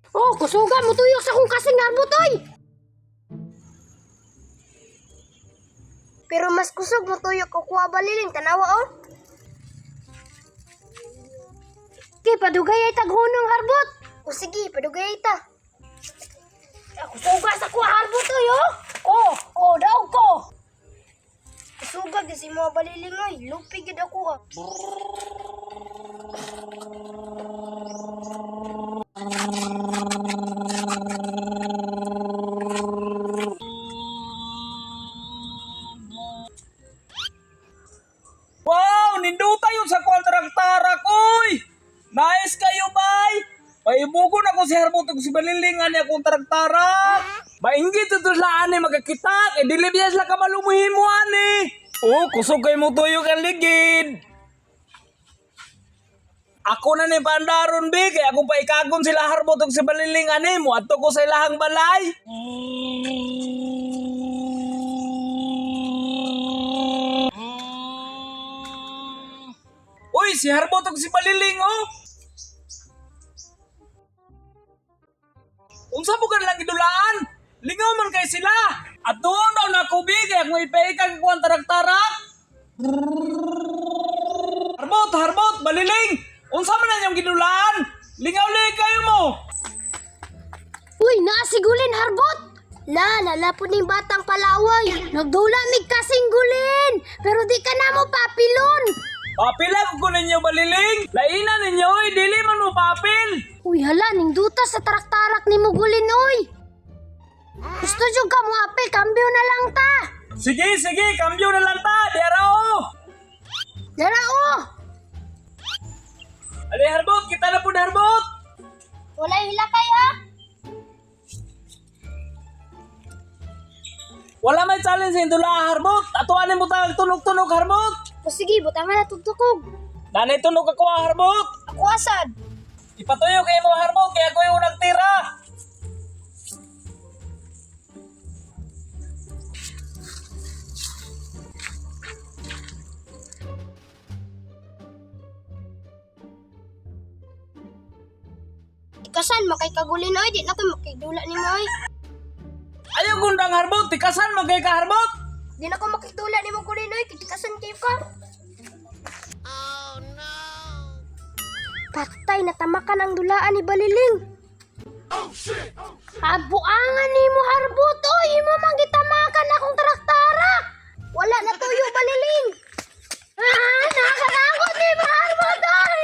Oh, kusuga mo tuyok sa kong kasing harbot oy. Pero mas kusog mo tuyok ko kuha baliling tanawa oh. Di padugay ay taghunong harbot. O sige, padugay ta. Kusuga sa kuha harbot oy oh. Oh, daog ko. Kusugag kasi mo baliling oy. Lupig gid ako ha. Wow, ninduta yun sa kontraktarak, oy! Nice kayo, bay! Paibugon ako si Harbot ug si Balilingan niya kontraktarak. Bainggit ito sila ani magkakita, dili biya sila kamalumuhin mo ani. Oh, kusog kayo mo tuyo kang ligid. Ako na ni pandaron big, kaya akong paikagom sila Harbot ug si Balilingan ni mo adto ko sa ilahang balay. Uy, si Harbot ug si Baliling, oh! Unsa mo kan lang idulaan? Lingaw man kay sila! At doon daw na kubig, kaya kung ipaikag ko ang tarak-tarak! Harbot! Baliling! Unsa man na yung gidulaan? Lingaw-lingaw kayo mo! Uy, naasigulin harbot. Lala po ning batang palaway. Nagdula mig kasing gulin. Pero di ka na mo papilon. Papilag ko ninyo, Baliling! Laina ninyo, oy! Dili man mo papil! Uy, hala, ning duta sa tarak-tarak ni mo gulin, oy. Gusto jud ka mo apil, kambyo na lang ta. Sige, kambyo na lang ta! Diarao! Dara, oh. Ali, Harbot! Kita na po na, Harbot! Wala hilakay ha. Wala may challenge sa indula, Harbot! Atuanin mo tayo tunog-tunog, Harbot! O sige, butangan na tugtukog. Nanay tunog ako, Harbot! Ako asad. Ipatuyo kayo mo, Harbot, kaya ko yung nagtira! Ikasan makay kagulin oy, di na ko makidula ni mo oy. Ayaw gundang, Harbot! Tikasan magay ka, Harbot! Di na ko makidula ni mo gulin oy, kitikasan kayo ka. Patay, natamakan ang dulaan ni Baliling. Habuangan ni mo harbot, oy. Imo man gitamakan akong tarak-tarak. Wala na tuyo, Baliling. Ah, nakatakot ni mo harbot, oy.